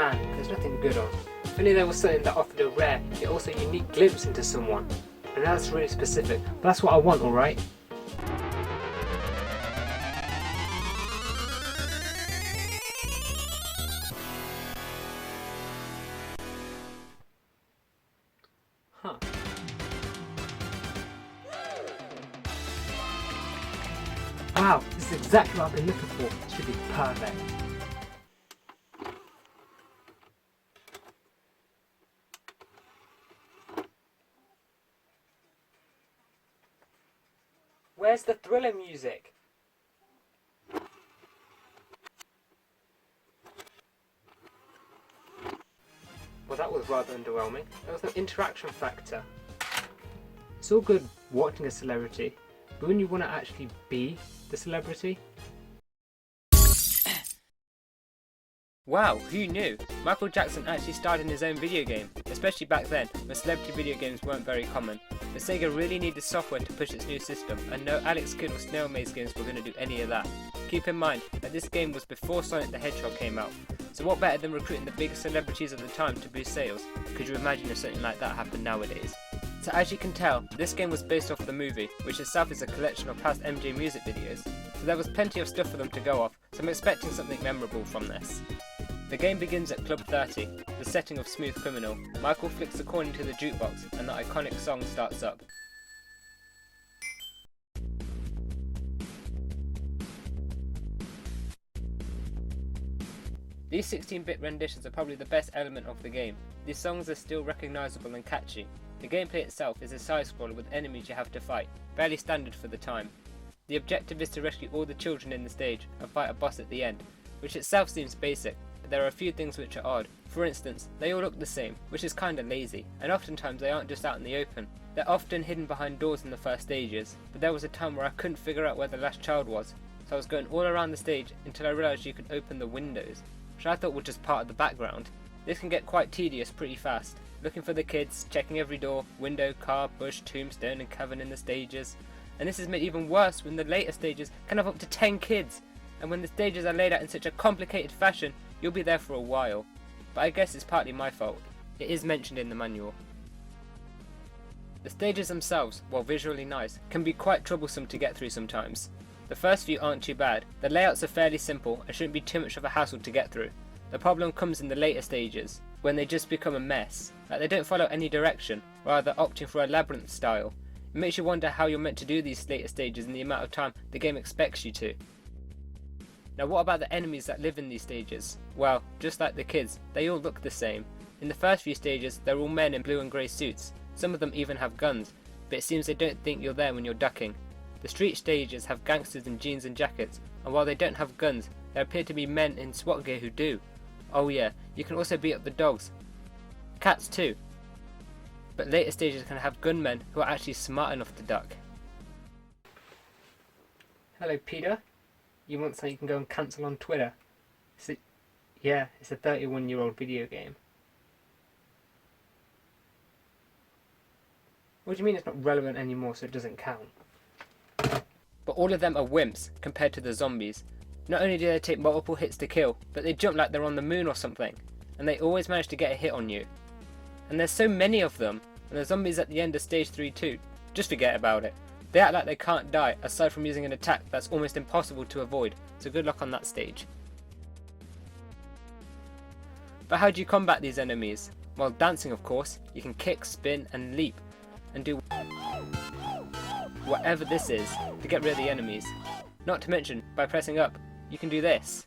man, there's nothing good on. If only there was something that offered a rare, yet also unique glimpse into someone. And that's really specific, but that's what I want, alright? Huh. Wow, this is exactly what I've been looking for. It should be perfect. Where's the thriller music? Well, that was rather underwhelming. There was no interaction factor. It's all good watching a celebrity, but when you want to actually be the celebrity? Wow, who knew? Michael Jackson actually starred in his own video game, especially back then, when celebrity video games weren't very common. But Sega really needed software to push its new system, and no Alex Kidd or Snail Maze games were going to do any of that. Keep in mind that this game was before Sonic the Hedgehog came out, so what better than recruiting the biggest celebrities at the time to boost sales? Could you imagine if something like that happened nowadays? So as you can tell, this game was based off the movie, which itself is a collection of past MJ music videos, so there was plenty of stuff for them to go off, so I'm expecting something memorable from this. The game begins at Club 30, the setting of Smooth Criminal. Michael flicks the coin into the jukebox and the iconic song starts up. These 16-bit renditions are probably the best element of the game. These songs are still recognisable and catchy. The gameplay itself is a side-scroller with enemies you have to fight, fairly standard for the time. The objective is to rescue all the children in the stage and fight a boss at the end, which itself seems basic, but there are a few things which are odd. For instance, they all look the same, which is kinda lazy, and oftentimes they aren't just out in the open. They're often hidden behind doors in the first stages, but there was a time where I couldn't figure out where the last child was, so I was going all around the stage until I realised you could open the windows, which I thought was just part of the background. This can get quite tedious pretty fast, looking for the kids, checking every door, window, car, bush, tombstone and cavern in the stages, and this is made even worse when the later stages can have up to 10 kids, and when the stages are laid out in such a complicated fashion, you'll be there for a while. But I guess it's partly my fault. It is mentioned in the manual. The stages themselves, while visually nice, can be quite troublesome to get through sometimes. The first few aren't too bad, the layouts are fairly simple and shouldn't be too much of a hassle to get through. The problem comes in the later stages, when they just become a mess, like they don't follow any direction, rather opting for a labyrinth style. It makes you wonder how you're meant to do these later stages in the amount of time the game expects you to. Now what about the enemies that live in these stages? Well, just like the kids, they all look the same. In the first few stages, they're all men in blue and grey suits. Some of them even have guns, but it seems they don't think you're there when you're ducking. The street stages have gangsters in jeans and jackets, and while they don't have guns, there appear to be men in SWAT gear who do. Oh yeah, you can also beat up the dogs. Cats too. But later stages can have gunmen who are actually smart enough to duck. Hello Peter, you want something you can go and cancel on Twitter? Yeah, it's a 31-year-old video game. What do you mean it's not relevant anymore so it doesn't count? But all of them are wimps compared to the zombies. Not only do they take multiple hits to kill, but they jump like they're on the moon or something, and they always manage to get a hit on you. And there's so many of them, and the zombies at the end of stage 3 too. Just forget about it. They act like they can't die, aside from using an attack that's almost impossible to avoid, so good luck on that stage. But how do you combat these enemies? Well, dancing of course. You can kick, spin and leap, and do whatever this is to get rid of the enemies. Not to mention, by pressing up, you can do this.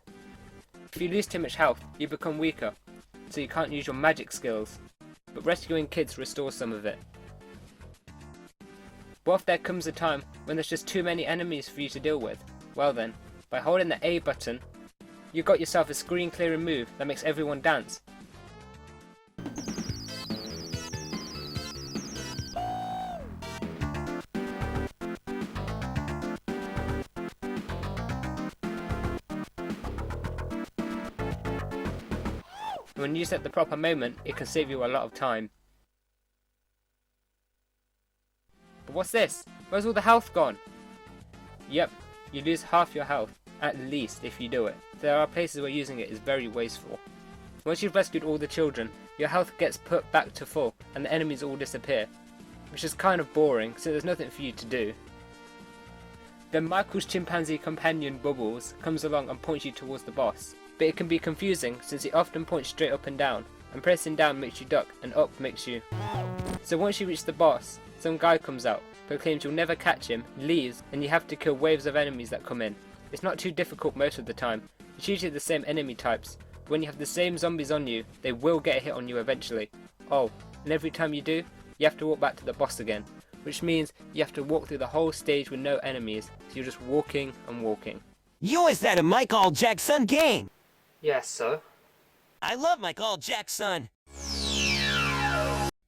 If you lose too much health, you become weaker, so you can't use your magic skills, but rescuing kids restores some of it. What if there comes a time when there's just too many enemies for you to deal with? Well then, by holding the A button, you've got yourself a screen clearing move that makes everyone dance. When used at the proper moment, it can save you a lot of time. But what's this? Where's all the health gone? Yep, you lose half your health, at least if you do it. There are places where using it is very wasteful. Once you've rescued all the children, your health gets put back to full and the enemies all disappear, which is kind of boring, so there's nothing for you to do. Then Michael's chimpanzee companion Bubbles comes along and points you towards the boss, but it can be confusing since he often points straight up and down, and pressing down makes you duck and up makes you... So once you reach the boss, some guy comes out, proclaims you'll never catch him, leaves, and you have to kill waves of enemies that come in. It's not too difficult most of the time, it's usually the same enemy types. When you have the same zombies on you, they will get a hit on you eventually. Oh, and every time you do, you have to walk back to the boss again, which means you have to walk through the whole stage with no enemies, so you're just walking and walking. You is that a Michael Jackson game? Yes, so? I love Michael Jackson.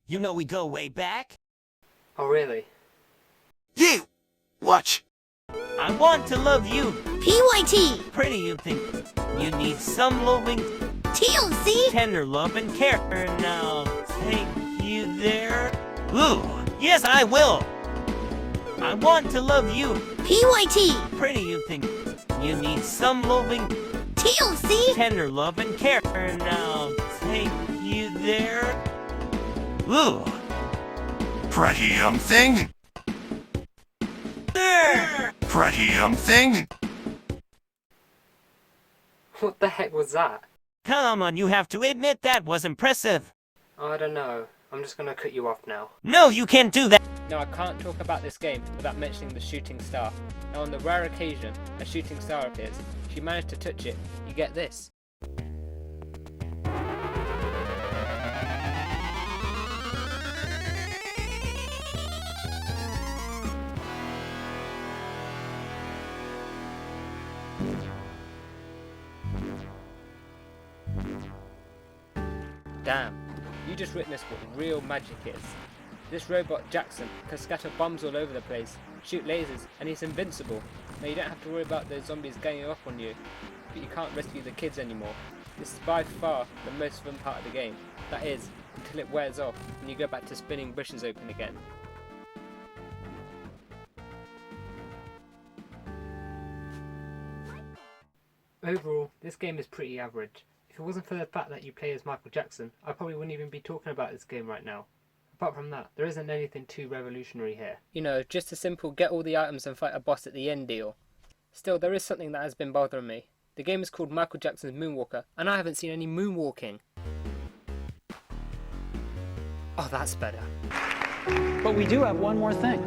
You know we go way back? Oh, really? You! Watch! I want to love you. PYT! Pretty you think you need some loving, TLC! tender love and care. And I'll take you there. Ooh, yes I will. I want to love you. PYT! Pretty you think you need some loving, TLC! tender love and care. And I'll take you there. Ooh, Pretty young thing! there. Pretty young thing! What the heck was that? Come on, you have to admit that was impressive. I don't know. I'm just gonna cut you off now. No, you can't do that. Now I can't talk about this game without mentioning the shooting star. Now on the rare occasion a shooting star appears, if you manage to touch it, you get this. Damn, you just witnessed what real magic is. This robot Jackson can scatter bombs all over the place, shoot lasers, and he's invincible. Now you don't have to worry about those zombies ganging up on you, but you can't rescue the kids anymore. This is by far the most fun part of the game. That is, until it wears off and you go back to spinning bushes open again. Overall, this game is pretty average. If it wasn't for the fact that you play as Michael Jackson, I probably wouldn't even be talking about this game right now. Apart from that, there isn't anything too revolutionary here. You know, just a simple get all the items and fight a boss at the end deal. Still, there is something that has been bothering me. The game is called Michael Jackson's Moonwalker, and I haven't seen any moonwalking. Oh, that's better. But we do have one more thing.